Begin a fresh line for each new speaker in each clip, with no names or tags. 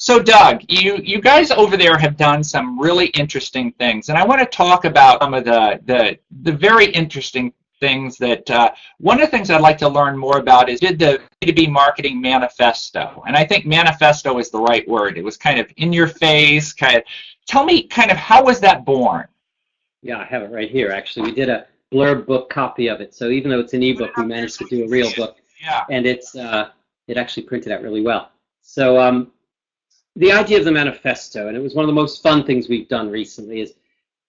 So Doug, you guys over there have done some really interesting things, and I want to talk about some of the very interesting things that one of the things I'd like to learn more about is did the B2B Marketing Manifesto, and I think manifesto is the right word. It was kind of in your face, kind of. Tell me kind of how was that born?
Yeah, I have it right here, actually. We did a blurb book copy of it, so even though it's an ebook, we managed to do a real book,
Yeah.
and it actually printed out really well. So the idea of the manifesto, and it was one of the most fun things we've done recently, is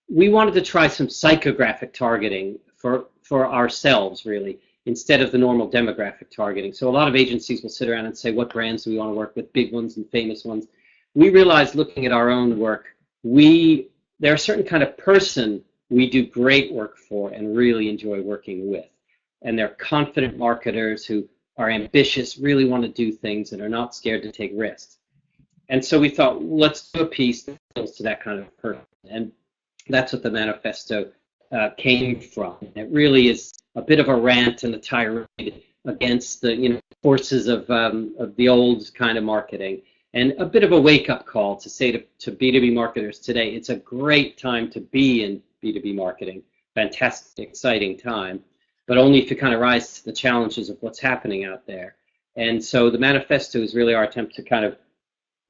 we wanted to try some psychographic targeting for ourselves, really, instead of the normal demographic targeting. So a lot of agencies will sit around and say, what brands do we want to work with, big ones and famous ones. We realized looking at our own work, there are a certain kind of person we do great work for and really enjoy working with. And they're confident marketers who are ambitious, really want to do things, and are not scared to take risks. And so we thought, let's do a piece that appeals to that kind of person. And that's what the manifesto came from. It really is a bit of a rant and a tirade against the forces of the old kind of marketing, and a bit of a wake-up call to say to B2B marketers today, it's a great time to be in B2B marketing, fantastic, exciting time, but only if you kind of rise to the challenges of what's happening out there. And so the manifesto is really our attempt to kind of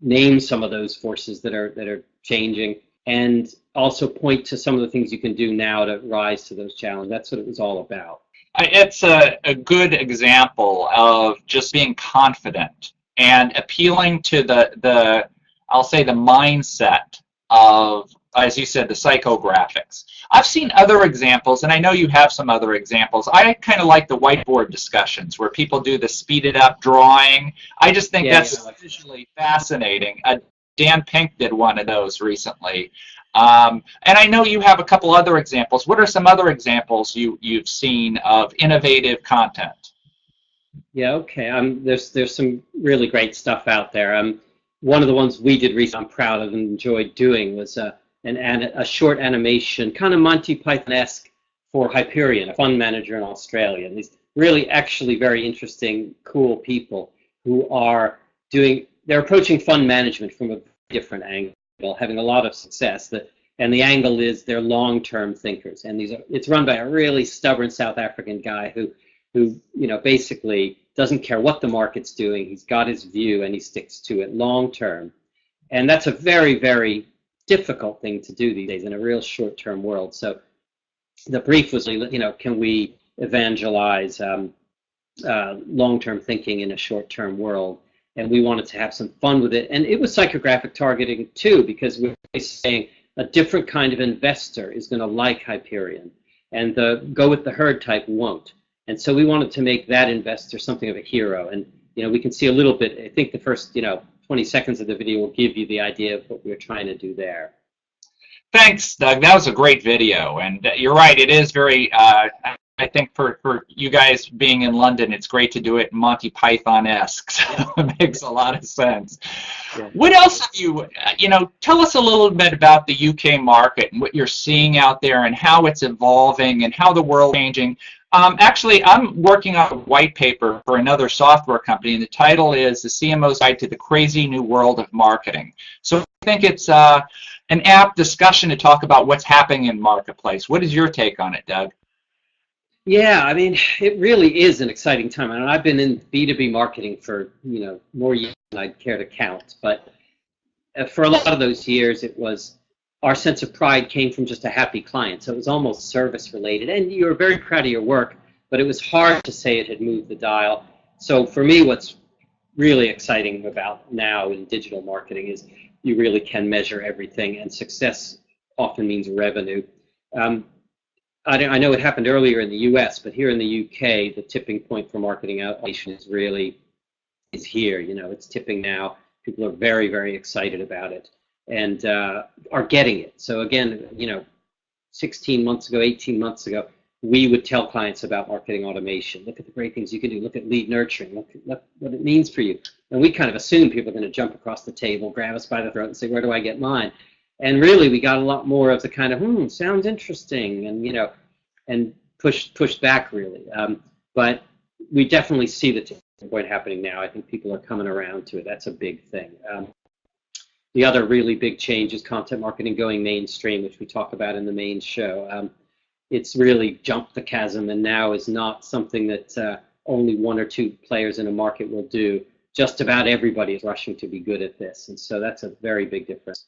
name some of those forces that are changing, and also point to some of the things you can do now to rise to those challenges. That's what it was all about.
It's a good example of just being confident and appealing to the I'll say the mindset of, as you said, the psychographics. I've seen other examples, and I know you have some other examples. I kind of like the whiteboard discussions where people do the speeded up drawing. I just think that's visually fascinating. Dan Pink did one of those recently. And I know you have a couple other examples. What are some other examples you've seen of innovative content?
Yeah, okay. There's some really great stuff out there. One of the ones we did recently, I'm proud of and enjoyed doing, was a short animation, kind of Monty Python-esque, for Hyperion, a fund manager in Australia. And these really actually very interesting, cool people who they're approaching fund management from a different angle, having a lot of success. And the angle is they're long-term thinkers. And it's run by a really stubborn South African guy who basically doesn't care what the market's doing. He's got his view and he sticks to it long term. And that's a very, very difficult thing to do these days in a real short-term world. So the brief was, can we evangelize long-term thinking in a short-term world? And we wanted to have some fun with it. And it was psychographic targeting too, because we're saying a different kind of investor is going to like Hyperion, and the go with the herd type won't. And so we wanted to make that investor something of a hero. And we can see a little bit. I think the first 20 seconds of the video will give you the idea of what we were trying to do there.
Thanks, Doug. That was a great video, and you're right. It is very. I think for you guys being in London, it's great to do it Monty Python-esque. So it makes a lot of sense. Yeah. What else have you? Tell us a little bit about the UK market and what you're seeing out there, and how it's evolving, and how the world's changing. Actually, I'm working on a white paper for another software company, and the title is The CMO's Guide to the Crazy New World of Marketing. So I think it's an apt discussion to talk about what's happening in the marketplace. What is your take on it, Doug?
Yeah, I mean, it really is an exciting time. And I've been in B2B marketing for, more years than I'd care to count. But for a lot of those years, it was our sense of pride came from just a happy client. So it was almost service related. And you were very proud of your work, but it was hard to say it had moved the dial. So for me, what's really exciting about now in digital marketing is you really can measure everything, and success often means revenue. I know it happened earlier in the US, but here in the UK, the tipping point for marketing automation is here. It's tipping now. People are very, very excited about it and are getting it. So again, 16 months ago, 18 months ago, we would tell clients about marketing automation. Look at the great things you can do. Look at lead nurturing. Look what it means for you. And we kind of assume people are going to jump across the table, grab us by the throat, and say, where do I get mine? And really, we got a lot more of the kind of, sounds interesting, and and pushed back really. But we definitely see the tipping point happening now. I think people are coming around to it. That's a big thing. The other really big change is content marketing going mainstream, which we talk about in the main show. It's really jumped the chasm and now is not something that only one or two players in a market will do. Just about everybody is rushing to be good at this, and so that's a very big difference.